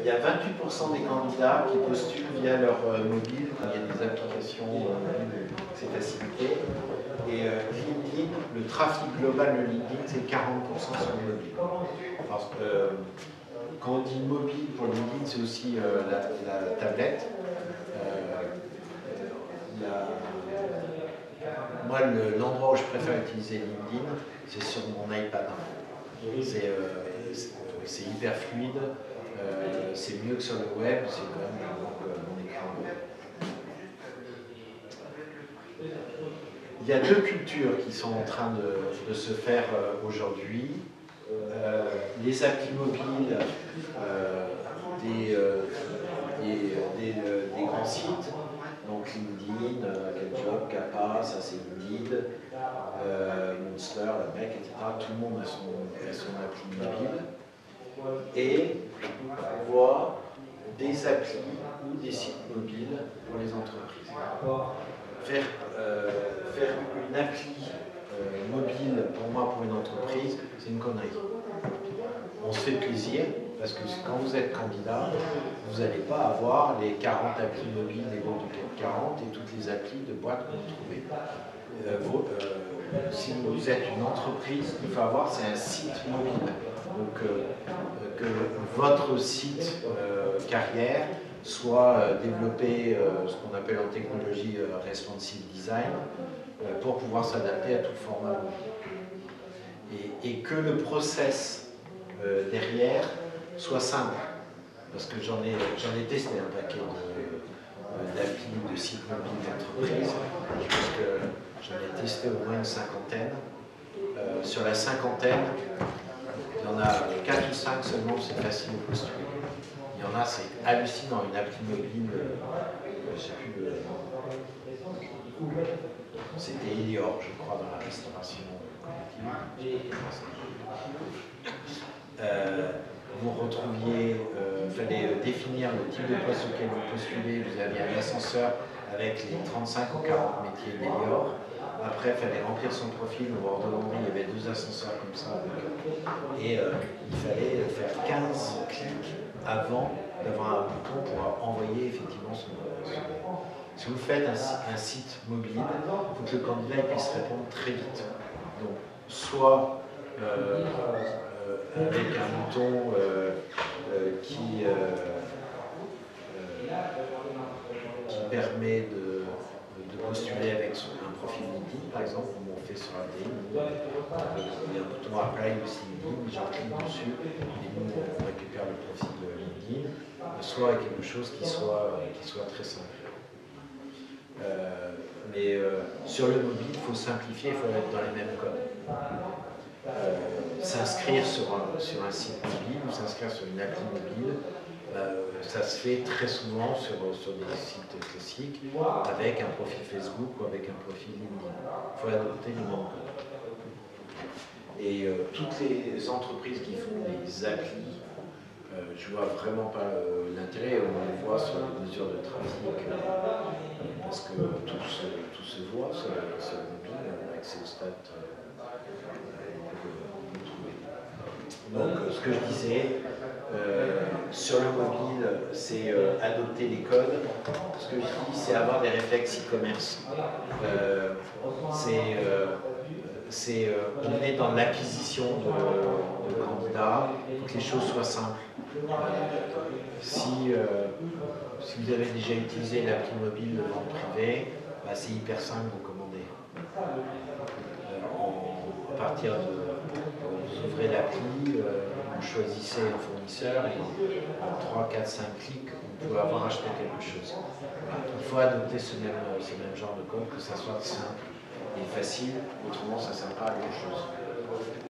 il y a 28% des candidats qui postulent via leur mobile, quand il y a des applications mobiles, c'est facilité. Et LinkedIn, le trafic global de LinkedIn, c'est 40% sur le mobile. Parce que quand on dit mobile pour LinkedIn, c'est aussi la tablette. Moi, l'endroit où je préfère utiliser LinkedIn, c'est sur mon iPad. C'est hyper fluide, c'est mieux que sur le web, c'est quand même mon écran. Il y a deux cultures qui sont en train de se faire aujourd'hui. Les applis mobiles des grands sites, donc LinkedIn, Job, Kappa, ça c'est Indeed, Monster, la Mec, etc. Tout le monde a son appli mobile. Et on voit des applis ou des sites mobiles pour les entreprises. Faire une appli mobile pour moi, pour une entreprise, c'est une connerie. On se fait plaisir, parce que quand vous êtes candidat, vous n'allez pas avoir les 40 applis mobiles des groupes du CAC 40 et toutes les applis de boîtes que vous trouvez. Si vous êtes une entreprise, il faut avoir, c'est un site mobile. Donc, que votre site carrière soit développé, ce qu'on appelle en technologie responsive design, pour pouvoir s'adapter à tout format mobile. Et que le process derrière soit simple. Parce que j'en ai testé un paquet d'applis, de sites mobiles d'entreprise. Je pense que j'en ai testé au moins une cinquantaine. Sur la cinquantaine, il y en a 4 ou 5 seulement, c'est facile de postuler. Il y en a, c'est hallucinant, une appli mobile, je ne sais plus, c'était Elior, je crois, dans la restauration collective. Vous retrouviez, il fallait définir le type de poste auquel vous postulez, vous aviez un ascenseur avec les 35 ou 40 métiers d'Elior. Après, il fallait remplir son profil au bord de l'entrée, il y avait 2 ascenseurs comme ça. Et il fallait faire 15 clics avant d'avoir un bouton pour envoyer effectivement son profil. Si vous faites un site mobile, il faut que le candidat puisse répondre très vite. Donc, soit avec un bouton qui permet de postuler avec un profil LinkedIn, par exemple, comme on fait sur ADI. Il y a un bouton Apply aussi LinkedIn, j'en clique dessus et nous on récupère le profil LinkedIn, soit avec quelque chose qui soit très simple. Mais sur le mobile, il faut simplifier, il faut être dans les mêmes codes. S'inscrire sur un site mobile ou s'inscrire sur une appli mobile, ça se fait très souvent sur des sites classiques avec un profil Facebook ou avec un profil LinkedIn. Il faut adopter les mêmes codes. Et toutes les entreprises qui font des applis, je ne vois vraiment pas l'intérêt, on le voit sur les mesures de trafic, parce que tout se voit sur le mobile, accès au stats. Donc, ce que je disais, sur le mobile, c'est adopter les codes. Ce que je dis, c'est avoir des réflexes e-commerce. On est dans l'acquisition de candidats, il faut que les choses soient simples. Si vous avez déjà utilisé l'appli mobile de vente privée, c'est hyper simple de commander. À partir vous ouvrez l'appli, vous choisissez un fournisseur et en 3, 4, 5 clics, vous pouvez avoir acheté quelque chose. Il faut adopter ce même genre de code, que ça soit simple et facile, autrement ça ne sert pas à grand chose.